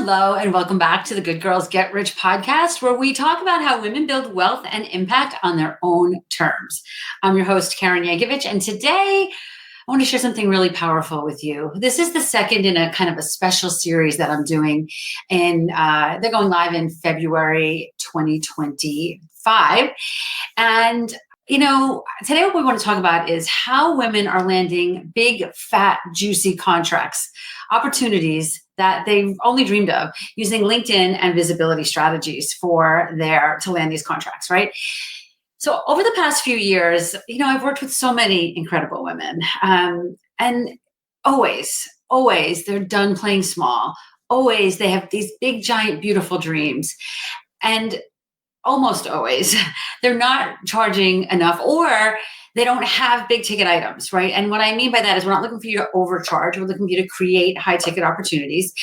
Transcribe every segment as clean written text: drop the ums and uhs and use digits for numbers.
Hello, and welcome back to the Good Girls Get Rich podcast, where we talk about how women build wealth and impact on their own terms. I'm your host, Karen Yankovich, and today I want to share something really powerful with you. This is the second in a kind of a special series that I'm doing, and they're going live in February 2025. And today what we want to talk about is how women are landing big, fat, juicy contracts, opportunities that they've only dreamed of using LinkedIn and visibility strategies to land these contracts, right? So over the past few years, I've worked with so many incredible women, and always they're done playing small. Always they have these big, giant, beautiful dreams. And almost always they're not charging enough, or they don't have big ticket items, right? And what I mean by that is we're not looking for you to overcharge. We're looking for you to create high ticket opportunities.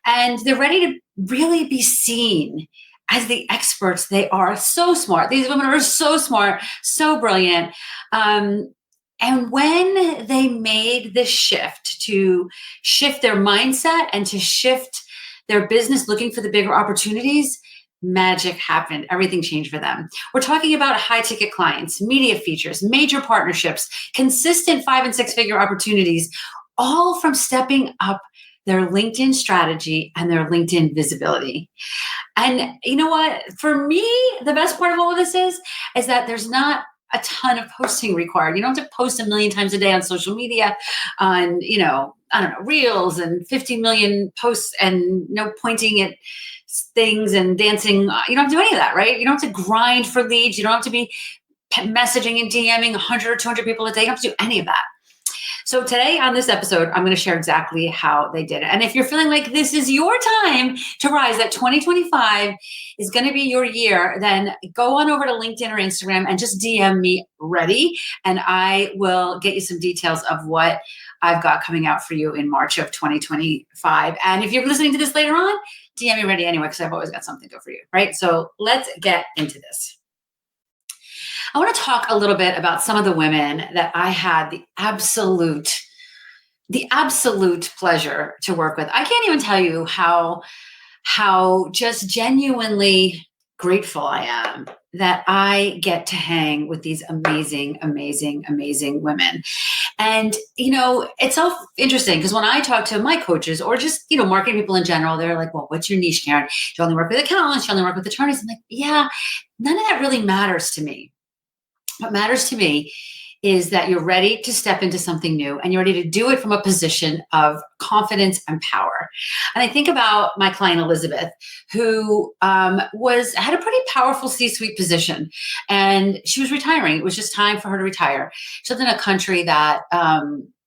And they're ready to really be seen as the experts they are. So smart. These women are so smart, so brilliant. And when they made this shift to shift their mindset and to shift their business looking for the bigger opportunities, magic happened. Everything changed for them. We're talking about high ticket clients, media features, major partnerships, consistent 5 and 6 figure opportunities, all from stepping up their LinkedIn strategy and their LinkedIn visibility. And you know what? For me, the best part of all of this is that there's not a ton of posting required. You don't have to post a million times a day on social media, on, reels and 50 million posts and pointing at things and dancing. You don't have to do any of that, right? You don't have to grind for leads. You don't have to be messaging and DMing 100 or 200 people a day. You don't have to do any of that. So today on this episode, I'm going to share exactly how they did it. And if you're feeling like this is your time to rise, that 2025 is going to be your year, then go on over to LinkedIn or Instagram and just DM me ready. And I will get you some details of what I've got coming out for you in March of 2025. And if you're listening to this later on, DM me ready anyway, because I've always got something good for you, right? So let's get into this. I want to talk a little bit about some of the women that I had the absolute pleasure to work with. I can't even tell you how just genuinely grateful I am that I get to hang with these amazing, amazing, amazing women. And, it's so interesting because when I talk to my coaches or just, marketing people in general, they're like, well, what's your niche, Karen? Do you only work with accountants? Do you only work with attorneys? I'm like, yeah, none of that really matters to me. What matters to me is that you're ready to step into something new and you're ready to do it from a position of confidence and power. And I think about my client, Elizabeth, who had a pretty powerful C-suite position, and she was retiring. It was just time for her to retire. She lived in a country that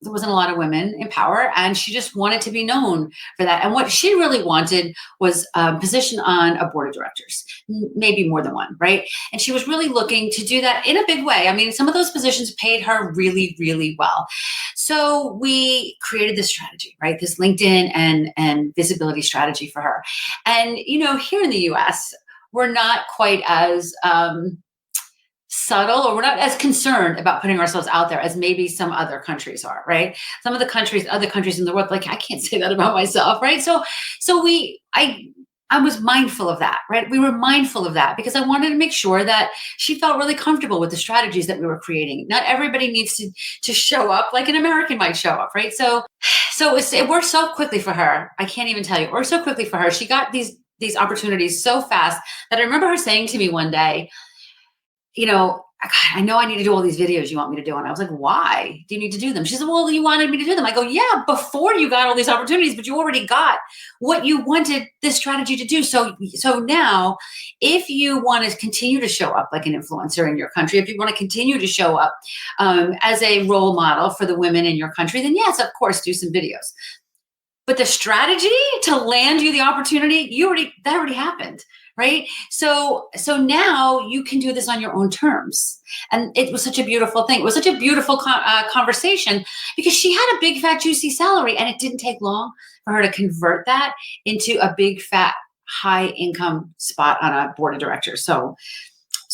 there wasn't a lot of women in power, and she just wanted to be known for that. And what she really wanted was a position on a board of directors, maybe more than one, right? And she was really looking to do that in a big way. I mean, some of those positions paid her really, really well. So we created this strategy, right? This LinkedIn and visibility strategy for her. And, here in the US, we're not quite as subtle, or we're not as concerned about putting ourselves out there as maybe some other countries are, right? Some of the other countries in the world, like, I can't say that about myself, right? So I was mindful of that, right? We were mindful of that because I wanted to make sure that she felt really comfortable with the strategies that we were creating. Not everybody needs to show up like an American might show up, right? So it worked so quickly for her. I can't even tell you. It worked so quickly for her. She got these opportunities so fast that I remember her saying to me one day, I know I need to do all these videos you want me to do. And I was like, why do you need to do them? She said, well, you wanted me to do them. I go, yeah, before you got all these opportunities, but you already got what you wanted this strategy to do. So now if you want to continue to show up like an influencer in your country, if you want to continue to show up as a role model for the women in your country, then yes, of course, do some videos. But the strategy to land you the opportunity, that already happened. Right. So now you can do this on your own terms. And it was such a beautiful thing. It was such a beautiful conversation because she had a big, fat, juicy salary, and it didn't take long for her to convert that into a big, fat, high income spot on a board of directors. So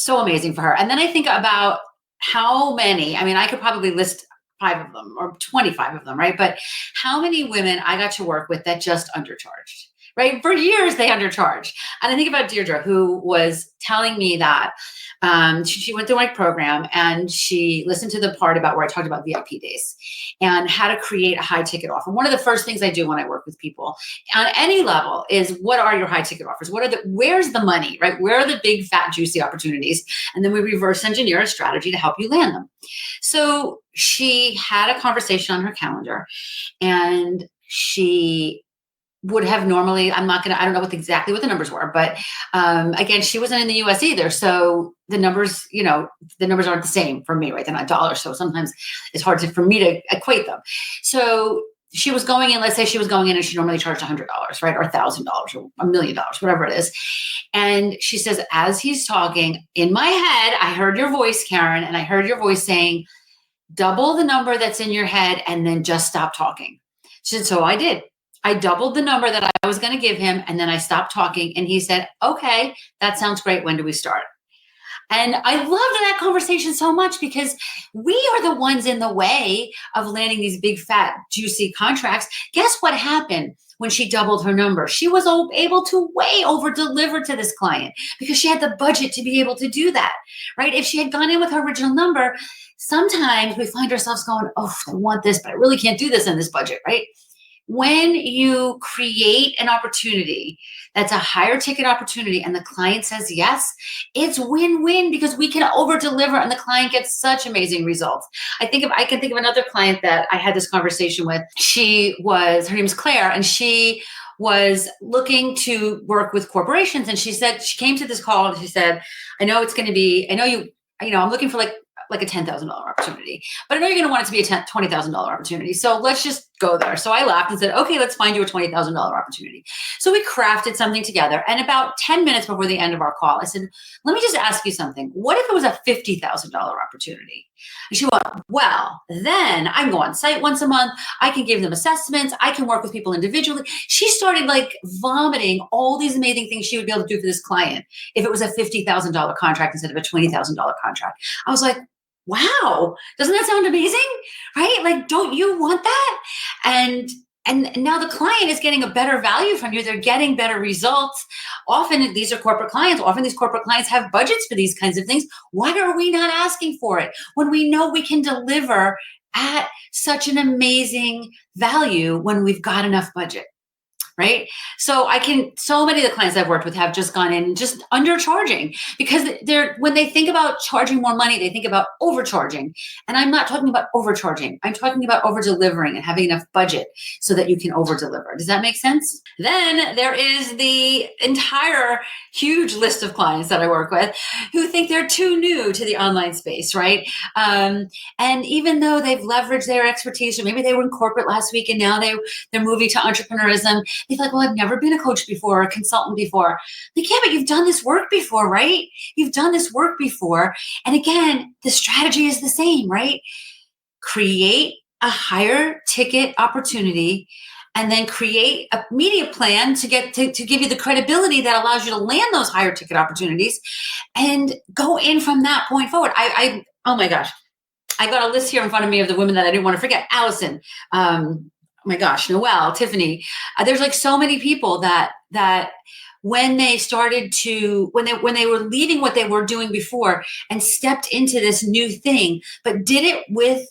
amazing for her. And then I think about how many, I could probably list 5 of them or 25 of them, right? But how many women I got to work with that just undercharged, right? For years, they undercharge. And I think about Deirdre, who was telling me that she went through my program and she listened to the part about where I talked about VIP days and how to create a high ticket offer. One of the first things I do when I work with people on any level is, what are your high ticket offers? Where's the money, right? Where are the big, fat, juicy opportunities? And then we reverse engineer a strategy to help you land them. So she had a conversation on her calendar, and she would have normally, I don't know exactly what the numbers were, but again, she wasn't in the US either. So the numbers, the numbers aren't the same for me, right? They're not dollars. So sometimes it's hard for me to equate them. So she was going in, let's say she was going in and she normally charged $100, right? Or $1,000 or $1 million, whatever it is. And she says, as he's talking, in my head, I heard your voice, Karen, and I heard your voice saying, double the number that's in your head and then just stop talking. She said, so I did. I doubled the number that I was going to give him, and then I stopped talking. And he said, okay, that sounds great. When do we start? And I loved that conversation so much, because we are the ones in the way of landing these big, fat, juicy contracts. Guess what happened when she doubled her number? She was able to way over deliver to this client because she had the budget to be able to do that, right? If she had gone in with her original number, sometimes we find ourselves going, oh, I want this, but I really can't do this in this budget, right? When you create an opportunity that's a higher ticket opportunity and the client says yes, it's win-win, because we can over deliver and the client gets such amazing results. I can think of another client that I had this conversation with. Her name is Claire, and she was looking to work with corporations. And she came to this call and she said, I'm looking for like a $10,000 opportunity, but I know you're going to want it to be a $20,000 opportunity. So let's just go there. So I laughed and said, okay, let's find you a $20,000 opportunity. So we crafted something together. And about 10 minutes before the end of our call, I said, let me just ask you something. What if it was a $50,000 opportunity? And she went, well, then I can go on site once a month. I can give them assessments. I can work with people individually. She started vomiting all these amazing things she would be able to do for this client if it was a $50,000 contract instead of a $20,000 contract. I was like, wow, doesn't that sound amazing? Right? Don't you want that? And now the client is getting a better value from you. They're getting better results. Often these are corporate clients. Often these corporate clients have budgets for these kinds of things. Why are we not asking for it when we know we can deliver at such an amazing value when we've got enough budget? Right? So many of the clients I've worked with have just gone in just undercharging, because when they think about charging more money, they think about overcharging. And I'm not talking about overcharging. I'm talking about over delivering and having enough budget so that you can over deliver. Does that make sense? Then there is the entire huge list of clients that I work with who think they're too new to the online space, right? And even though they've leveraged their expertise, or maybe they were in corporate last week and now they're moving to entrepreneurism, they're like, well, I've never been a coach before or a consultant before. Like, yeah, but you've done this work before, right? You've done this work before. And again, the strategy is the same, right? Create a higher ticket opportunity and then create a media plan to give you the credibility that allows you to land those higher ticket opportunities and go in from that point forward. Oh my gosh. I got a list here in front of me of the women that I didn't want to forget. Allison, oh my gosh, Noelle, Tiffany. There's so many people that when they started to, when they were leaving what they were doing before and stepped into this new thing, but did it with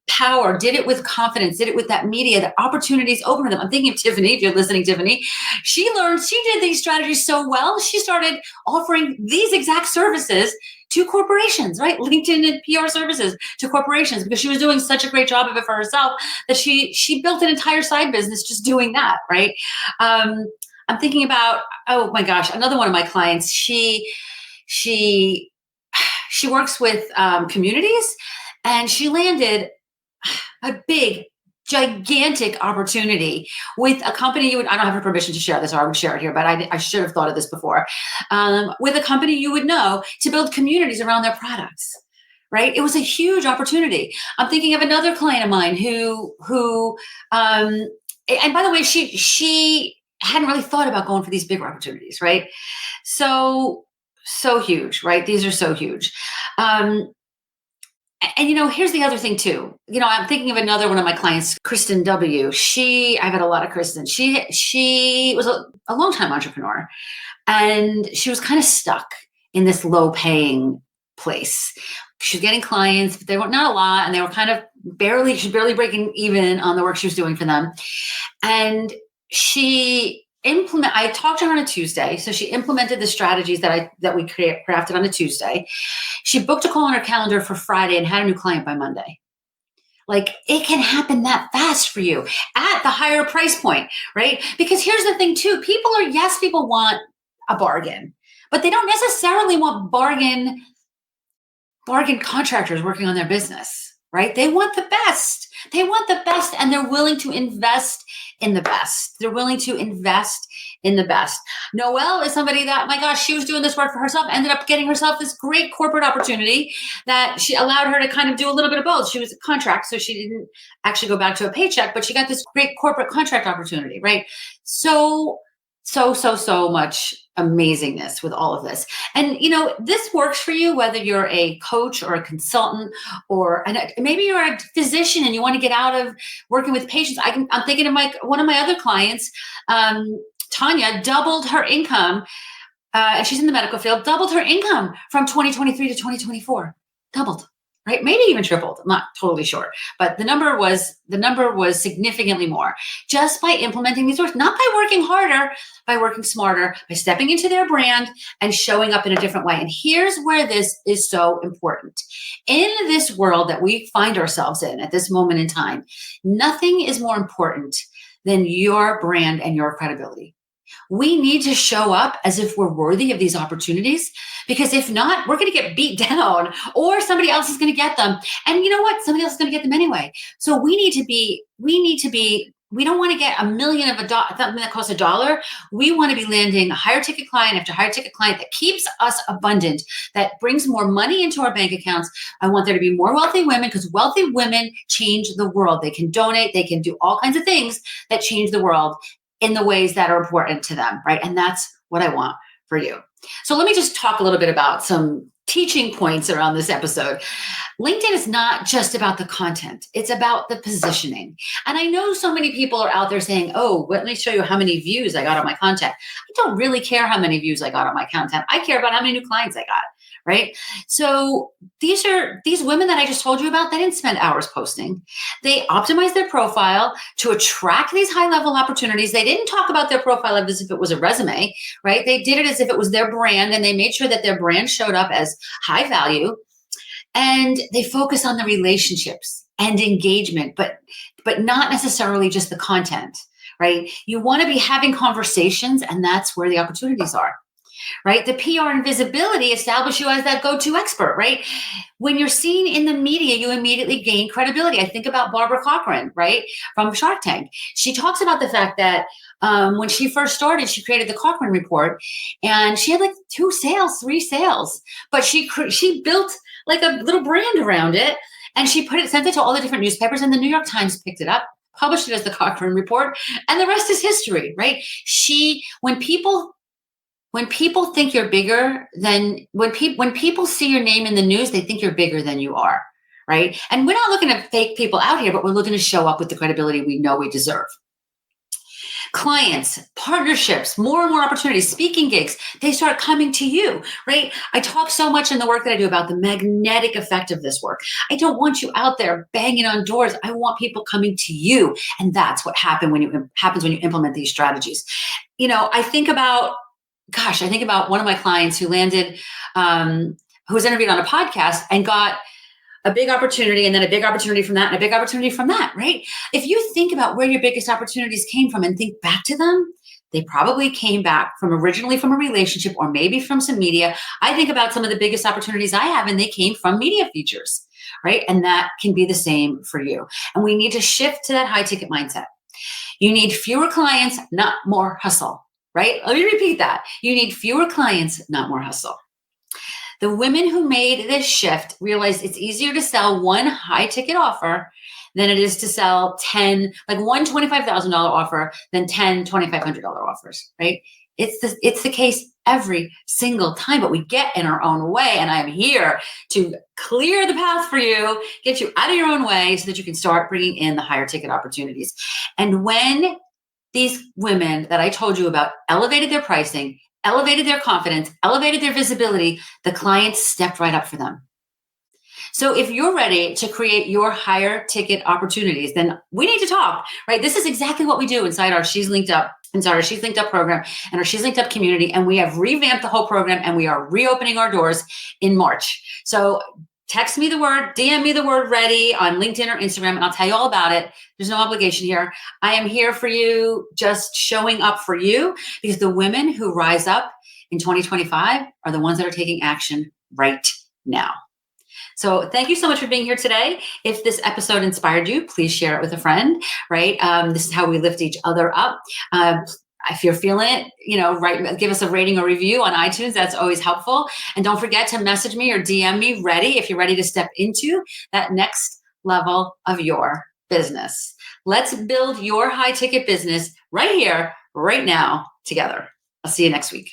power, did it with confidence, did it with that media, the opportunities open to them. I'm thinking of Tiffany, if you're listening, Tiffany. She did these strategies so well, she started offering these exact services to corporations, right? LinkedIn and PR services to corporations, because she was doing such a great job of it for herself that she built an entire side business just doing that, right? I'm thinking about, oh my gosh, another one of my clients. She works with communities, and she landed a big, gigantic opportunity with a company I don't have her permission to share this, or I would share it here, but I should have thought of this before, with a company you would know, to build communities around their products, right? It was a huge opportunity. I'm thinking of another client of mine who and by the way, she hadn't really thought about going for these bigger opportunities, right? So huge, right? These are so huge. And here's the other thing too. I'm thinking of another one of my clients, Kristen W. I've had a lot of Kristen. She was a long time entrepreneur, and she was kind of stuck in this low paying place. She was getting clients, but they were not a lot, and they were kind of she's barely breaking even on the work she was doing for them. And I talked to her on a Tuesday. So she implemented the strategies that we crafted on a Tuesday. She booked a call on her calendar for Friday and had a new client by Monday. Like, it can happen that fast for you at the higher price point, right? Because here's the thing too, people want a bargain, but they don't necessarily want bargain contractors working on their business, right? They want the best. They want the best, and they're willing to invest in the best. They're willing to invest in the best. Noelle is somebody that, my gosh, she was doing this work for herself, ended up getting herself this great corporate opportunity that she allowed her to kind of do a little bit of both. She was a contract, so she didn't actually go back to a paycheck, but she got this great corporate contract opportunity, right? So much amazingness with all of this. And, this works for you, whether you're a coach or a consultant, and maybe you're a physician and you want to get out of working with patients. I'm thinking of one of my other clients, Tanya, doubled her income, and she's in the medical field, doubled her income from 2023 to 2024, doubled. Right? Maybe even tripled. I'm not totally sure, but the number was significantly more just by implementing these works, not by working harder, by working smarter, by stepping into their brand and showing up in a different way. And here's where this is so important. In this world that we find ourselves in at this moment in time, nothing is more important than your brand and your credibility. We need to show up as if we're worthy of these opportunities, because if not, we're going to get beat down, or somebody else is going to get them. And you know what? Somebody else is going to get them anyway. So we don't want to get $1 million of something that costs $1. We want to be landing a higher ticket client after higher ticket client that keeps us abundant, that brings more money into our bank accounts. I want there to be more wealthy women, because wealthy women change the world. They can donate, they can do all kinds of things that change the world in the ways that are important to them, right? And that's what I want for you. So let me just talk a little bit about some teaching points around this episode. LinkedIn is not just about the content. It's about the positioning. And I know so many people are out there saying, oh, let me show you how many views I got on my content. I don't really care how many views I got on my content. I care about how many new clients I got, right? So these women that I just told you about, they didn't spend hours posting. They optimized their profile to attract these high-level opportunities. They didn't talk about their profile as if it was a resume, right? They did it as if it was their brand, and they made sure that their brand showed up as high value. And they focus on the relationships and engagement, but not necessarily just the content, right? You want to be having conversations, and that's where the opportunities are, right? The PR and visibility establish you as that go-to expert, right? When you're seen in the media, you immediately gain credibility. I think about Barbara Cochran, right, from Shark Tank. She talks about the fact that when she first started, she created the Cochran Report, and she had like 3 sales, but she built like a little brand around it, and she sent it to all the different newspapers, and the New York Times picked it up, published it as the Cochran Report, and the rest is history, right? When people think you're bigger than, when people see your name in the news, they think you're bigger than you are, right? And we're not looking to fake people out here, but we're looking to show up with the credibility we know we deserve. Clients, partnerships, more and more opportunities, speaking gigs, they start coming to you, right? I talk so much in the work that I do about the magnetic effect of this work. I don't want you out there banging on doors. I want people coming to you. And that's what happens when you implement these strategies. I think about one of my clients who landed, who was interviewed on a podcast and got a big opportunity, and then a big opportunity from that, and a big opportunity from that, right? If you think about where your biggest opportunities came from and think back to them, they probably came back originally from a relationship, or maybe from some media. I think about some of the biggest opportunities I have, and they came from media features, right? And that can be the same for you. And we need to shift to that high ticket mindset. You need fewer clients, not more hustle, right? Let me repeat that. You need fewer clients, not more hustle. The women who made this shift realized it's easier to sell one high ticket offer than it is to sell 10, like one $25,000 offer than 10 $2,500 offers, right? It's the case every single time, but we get in our own way. And I'm here to clear the path for you, get you out of your own way so that you can start bringing in the higher ticket opportunities. And when these women that I told you about elevated their pricing, elevated their confidence, elevated their visibility, the clients stepped right up for them. So if you're ready to create your higher ticket opportunities, then we need to talk, right? This is exactly what we do inside our She's Linked Up program and our She's Linked Up community. And we have revamped the whole program and we are reopening our doors in March. So text me the word, DM me the word ready on LinkedIn or Instagram, and I'll tell you all about it. There's no obligation here. I am here for you, just showing up for you, because the women who rise up in 2025 are the ones that are taking action right now. So thank you so much for being here today. If this episode inspired you, please share it with a friend, right? This is how we lift each other up. If you're feeling it, right, give us a rating or review on iTunes. That's always helpful. And don't forget to message me or DM me ready if you're ready to step into that next level of your business. Let's build your high ticket business right here, right now, together. I'll see you next week.